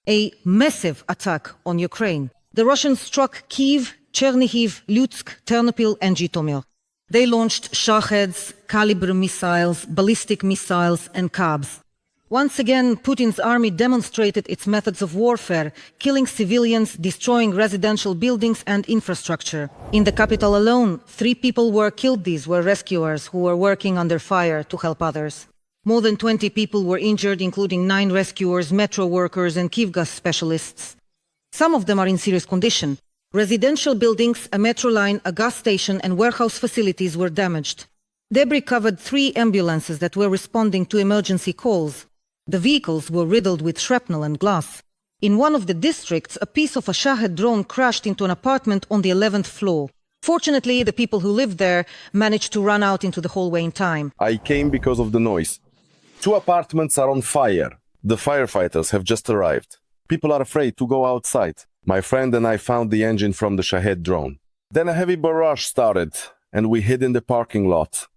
a massive attack on Ukraine. The Russians struck Kyiv, Chernihiv, Lutsk, Ternopil, and Zhytomyr. They launched Shaheds, Kalibr missiles, ballistic missiles, and Kabs. Once again, Putin's army demonstrated its methods of warfare, killing civilians, destroying residential buildings and infrastructure. In the capital alone, 3 people were killed. These were rescuers who were working under fire to help others. More than 20 people were injured, including 9 rescuers, metro workers, and Kyivgas specialists. Some of them are in serious condition. Residential buildings, a metro line, a gas station, and warehouse facilities were damaged. Debris covered 3 ambulances that were responding to emergency calls. The vehicles were riddled with shrapnel and glass. In one of the districts, a piece of a Shahed drone crashed into an apartment on the 11th floor. Fortunately, the people who lived there managed to run out into the hallway in time. I came because of the noise. 2 apartments are on fire. The firefighters have just arrived. People are afraid to go outside. My friend and I found the engine from the Shahed drone. Then a heavy barrage started, and we hid in the parking lot.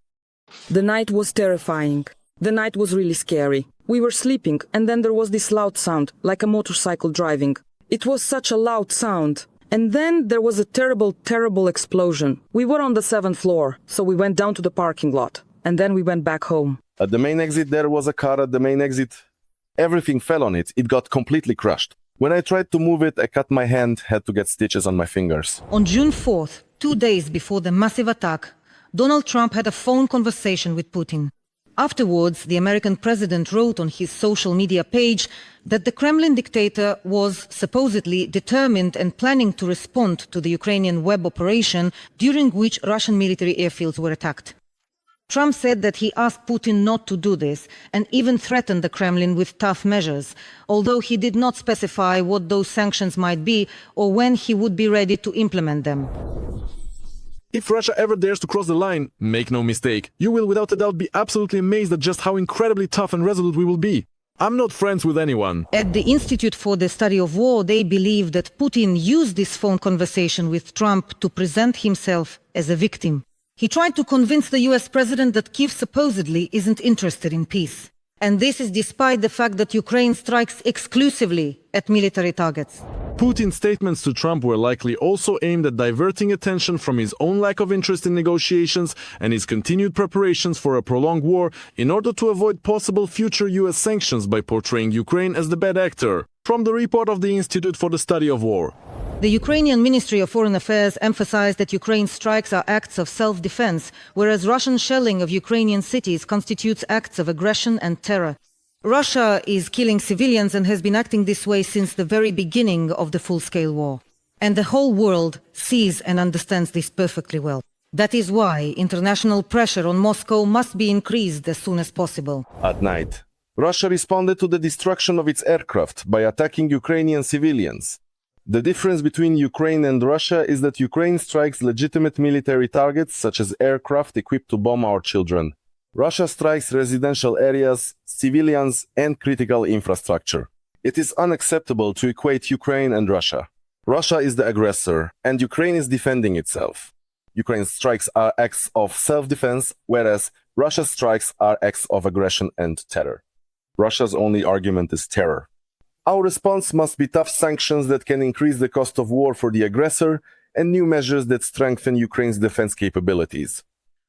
The night was terrifying. The night was really scary. We were sleeping, and then there was this loud sound, like a motorcycle driving. It was such a loud sound. And then there was a terrible, terrible explosion. We were on the 7th floor, so we went down to the parking lot. And then we went back home. At the main exit, there was a car at the main exit. Everything fell on it. It got completely crushed. When I tried to move it, I cut my hand, had to get stitches on my fingers. On June 4th, 2 days before the massive attack, Donald Trump had a phone conversation with Putin. Afterwards, the American president wrote on his social media page that the Kremlin dictator was supposedly determined and planning to respond to the Ukrainian web operation during which Russian military airfields were attacked. Trump said that he asked Putin not to do this and even threatened the Kremlin with tough measures, although he did not specify what those sanctions might be or when he would be ready to implement them. If Russia ever dares to cross the line, make no mistake, you will without a doubt be absolutely amazed at just how incredibly tough and resolute we will be. I'm not friends with anyone. At the Institute for the Study of War, they believe that Putin used this phone conversation with Trump to present himself as a victim. He tried to convince the US president that Kyiv supposedly isn't interested in peace. And this is despite the fact that Ukraine strikes exclusively at military targets. Putin's statements to Trump were likely also aimed at diverting attention from his own lack of interest in negotiations and his continued preparations for a prolonged war in order to avoid possible future US sanctions by portraying Ukraine as the bad actor. From the report of the Institute for the Study of War. The Ukrainian Ministry of Foreign Affairs emphasized that Ukraine's strikes are acts of self-defense, whereas Russian shelling of Ukrainian cities constitutes acts of aggression and terror. Russia is killing civilians and has been acting this way since the very beginning of the full-scale war. And the whole world sees and understands this perfectly well. That is why international pressure on Moscow must be increased as soon as possible. At night, Russia responded to the destruction of its aircraft by attacking Ukrainian civilians. The difference between Ukraine and Russia is that Ukraine strikes legitimate military targets such as aircraft equipped to bomb our children. Russia strikes residential areas, civilians, and critical infrastructure. It is unacceptable to equate Ukraine and Russia. Russia is the aggressor, and Ukraine is defending itself. Ukraine's strikes are acts of self-defense, whereas Russia's strikes are acts of aggression and terror. Russia's only argument is terror. Our response must be tough sanctions that can increase the cost of war for the aggressor and new measures that strengthen Ukraine's defense capabilities.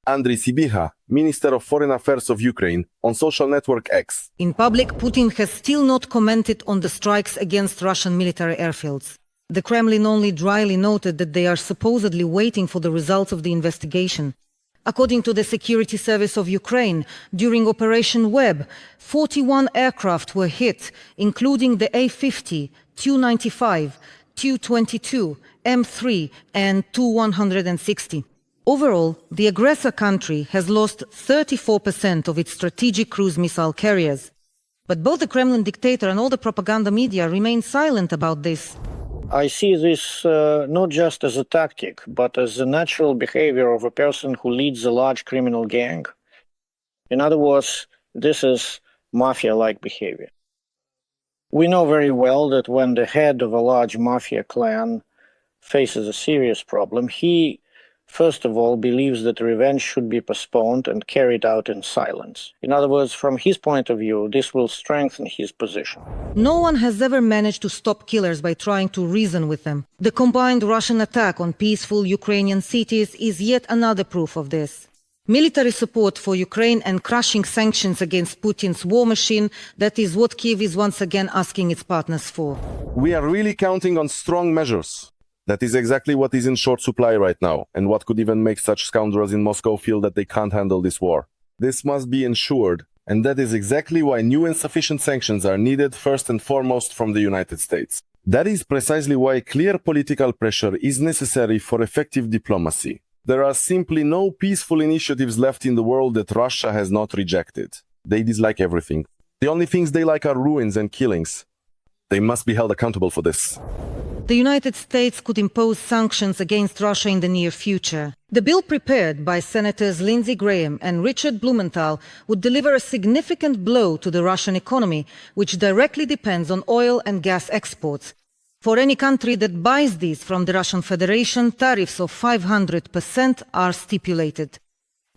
Andriy Sybiha, Minister of Foreign Affairs of Ukraine, on social network X. In public, Putin has still not commented on the strikes against Russian military airfields. The Kremlin only dryly noted that they are supposedly waiting for the results of the investigation. According to the Security Service of Ukraine, during Operation Web, 41 aircraft were hit, including the A-50, Tu-95, Tu-22, M3, and Tu-160. Overall, the aggressor country has lost 34% of its strategic cruise missile carriers. But both the Kremlin dictator and all the propaganda media remain silent about this. I see this not just as a tactic, but as the natural behavior of a person who leads a large criminal gang. In other words, this is mafia-like behavior. We know very well that when the head of a large mafia clan faces a serious problem, he first of all, believes that revenge should be postponed and carried out in silence. In other words, from his point of view, this will strengthen his position. No one has ever managed to stop killers by trying to reason with them. The combined Russian attack on peaceful Ukrainian cities is yet another proof of this. Military support for Ukraine and crushing sanctions against Putin's war machine, that is what Kyiv is once again asking its partners for. We are really counting on strong measures. That is exactly what is in short supply right now, and what could even make such scoundrels in Moscow feel that they can't handle this war. This must be ensured, and that is exactly why new and sufficient sanctions are needed first and foremost from the United States. That is precisely why clear political pressure is necessary for effective diplomacy. There are simply no peaceful initiatives left in the world that Russia has not rejected. They dislike everything. The only things they like are ruins and killings. They must be held accountable for this. The United States could impose sanctions against Russia in the near future. The bill prepared by Senators Lindsey Graham and Richard Blumenthal would deliver a significant blow to the Russian economy, which directly depends on oil and gas exports. For any country that buys these from the Russian Federation, tariffs of 500% are stipulated.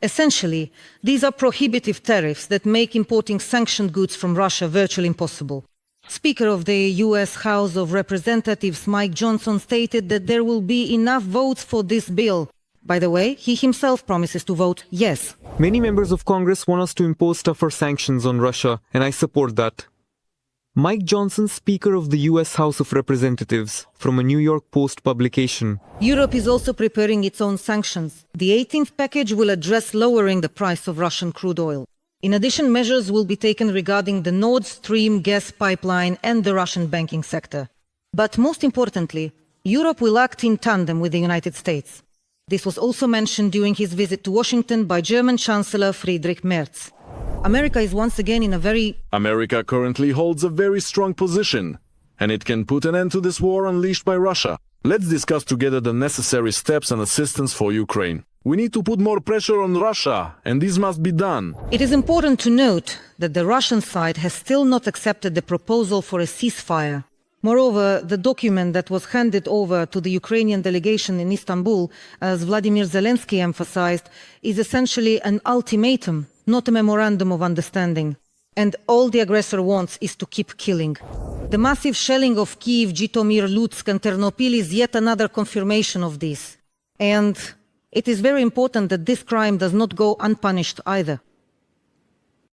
Essentially, these are prohibitive tariffs that make importing sanctioned goods from Russia virtually impossible. Speaker of the U.S. House of Representatives Mike Johnson stated that there will be enough votes for this bill. By the way, he himself promises to vote yes. Many members of Congress want us to impose tougher sanctions on Russia, and I support that. Mike Johnson, Speaker of the U.S. House of Representatives, from a New York Post publication. Europe is also preparing its own sanctions. The 18th package will address lowering the price of Russian crude oil. In addition, measures will be taken regarding the Nord Stream gas pipeline and the Russian banking sector. But most importantly, Europe will act in tandem with the United States. This was also mentioned during his visit to Washington by German Chancellor Friedrich Merz. America is once again in a very... America currently holds a very strong position, and it can put an end to this war unleashed by Russia. Let's discuss together the necessary steps and assistance for Ukraine. We need to put more pressure on Russia, and this must be done. It is important to note that the Russian side has still not accepted the proposal for a ceasefire. Moreover, the document that was handed over to the Ukrainian delegation in Istanbul, as Volodymyr Zelenskyy emphasized, is essentially an ultimatum, not a memorandum of understanding. And all the aggressor wants is to keep killing. The massive shelling of Kyiv, Zhytomyr, Lutsk and Ternopil is yet another confirmation of this. And it is very important that this crime does not go unpunished either.